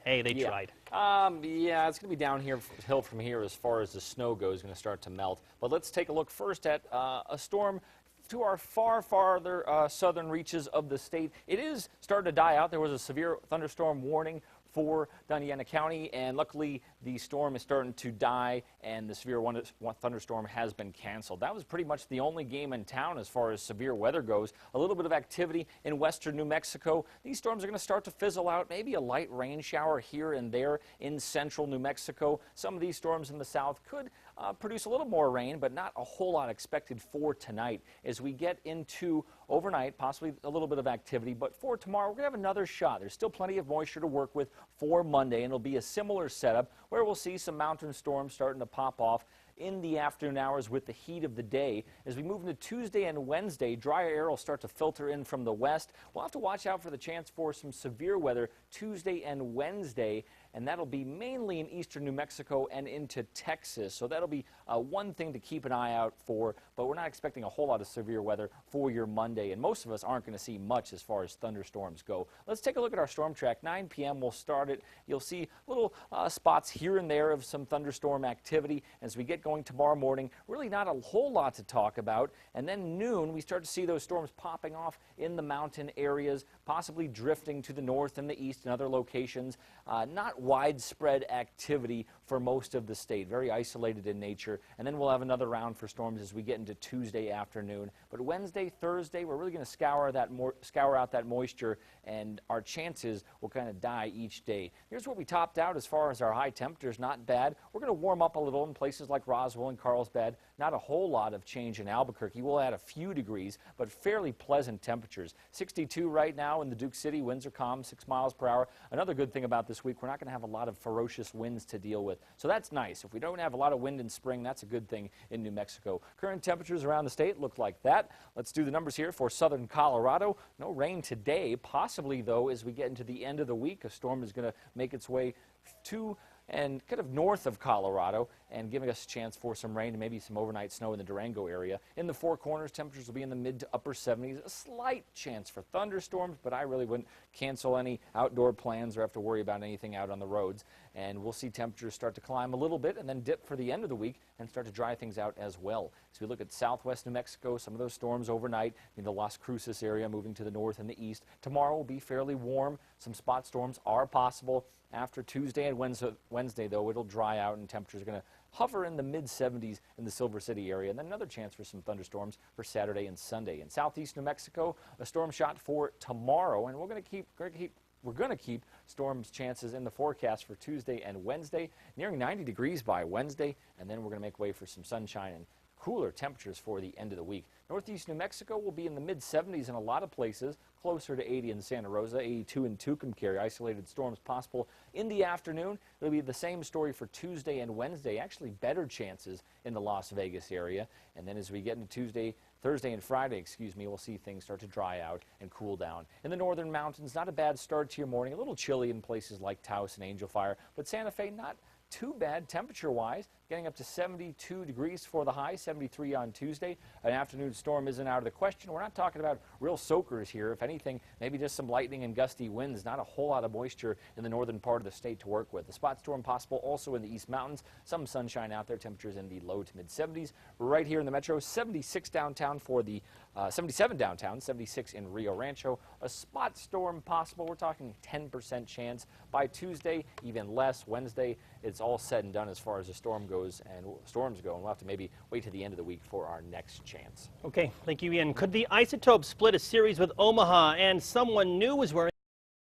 Hey, they tried. Yeah, it's going to be downhill from here as far as the snow goes, going to start to melt. But let's take a look first at a storm to our farther southern reaches of the state. It is starting to die out. There was a severe thunderstorm warning for Diana County, and luckily the storm is starting to die and the severe thunderstorm has been canceled. That was pretty much the only game in town as far as severe weather goes. A little bit of activity in western New Mexico. These storms are going to start to fizzle out, maybe a light rain shower here and there in central New Mexico. Some of these storms in the south could produce a little more rain, but not a whole lot expected for tonight. As we get into overnight, possibly a little bit of activity, but for tomorrow, we're going to have another shot. There's still plenty of moisture to work with for Monday, and it'll be a similar setup where we'll see some mountain storms starting to pop off in the afternoon hours with the heat of the day. As we move into Tuesday and Wednesday, drier air will start to filter in from the west. We'll have to watch out for the chance for some severe weather Tuesday and Wednesday, and that'll be mainly in eastern New Mexico and into Texas. So that'll be one thing to keep an eye out for, but we're not expecting a whole lot of severe weather for your Monday, and most of us aren't going to see much as far as thunderstorms go. Let's take a look at our storm track. 9 p.m. we'll start it. You'll see little spots here and there of some thunderstorm activity. As we get going tomorrow morning, really not a whole lot to talk about, and then noon we start to see those storms popping off in the mountain areas, possibly drifting to the north and the east and other locations. Not widespread activity for most of the state, very isolated in nature, and then we'll have another round for storms as we get into Tuesday afternoon. But Wednesday, Thursday, we're really going to scour out that moisture, and our chances will kind of die each day. Here's what we topped out as far as our high temperatures. Not bad. We're going to warm up a little in places like Roswell and Carlsbad. Not a whole lot of change in Albuquerque. We'll add a few degrees, but fairly pleasant temperatures. 62 right now in the Duke City. Winds are calm, 6 miles per hour. Another good thing about this week, we're not going to have a lot of ferocious winds to deal with. So that's nice. If we don't have a lot of wind in spring, that's a good thing in New Mexico. Current temperatures around the state look like that. Let's do the numbers here for southern Colorado. No rain today. Possibly, though, as we get into the end of the week, a storm is going to make its way to and kind of north of Colorado and giving us a chance for some rain and maybe some overnight snow in the Durango area. In the Four Corners, temperatures will be in the mid to upper 70s. A slight chance for thunderstorms, but I really wouldn't cancel any outdoor plans or have to worry about anything out on the roads. And we'll see temperatures start to climb a little bit and then dip for the end of the week and start to dry things out as well. As we look at southwest New Mexico, some of those storms overnight in the Las Cruces area moving to the north and the east. Tomorrow will be fairly warm. Some spot storms are possible. After Tuesday and Wednesday, though, it'll dry out and temperatures are going to hover in the mid-70s in the Silver City area. And then another chance for some thunderstorms for Saturday and Sunday. In southeast New Mexico, a storm shot for tomorrow, and we're going to keep storms chances in the forecast for Tuesday and Wednesday, nearing 90 degrees by Wednesday, and then we're going to make way for some sunshine and cooler temperatures for the end of the week. Northeast New Mexico will be in the mid-70s in a lot of places, closer to 80 in Santa Rosa, 82 in Tucumcari. Isolated storms possible in the afternoon. It'll be the same story for Tuesday and Wednesday, actually better chances in the Las Vegas area. And then as we get into Thursday and Friday, we'll see things start to dry out and cool down. In the northern mountains, not a bad start to your morning. A little chilly in places like Taos and Angel Fire, but Santa Fe not too bad temperature-wise, getting up to 72 degrees for the high, 73 on Tuesday. An afternoon storm isn't out of the question. We're not talking about real soakers here. If anything, maybe just some lightning and gusty winds. Not a whole lot of moisture in the northern part of the state to work with. A spot storm possible also in the East Mountains. Some sunshine out there. Temperatures in the low to mid-70s. Right here in the metro, 76 downtown for the 77 downtown, 76 in Rio Rancho. A spot storm possible. We're talking 10% chance by Tuesday, even less. Wednesday, it's all said and done as far as the storms go, and we'll have to maybe wait to the end of the week for our next chance. Okay, thank you, Ian. Could the Isotopes split a series with Omaha and someone new was wearing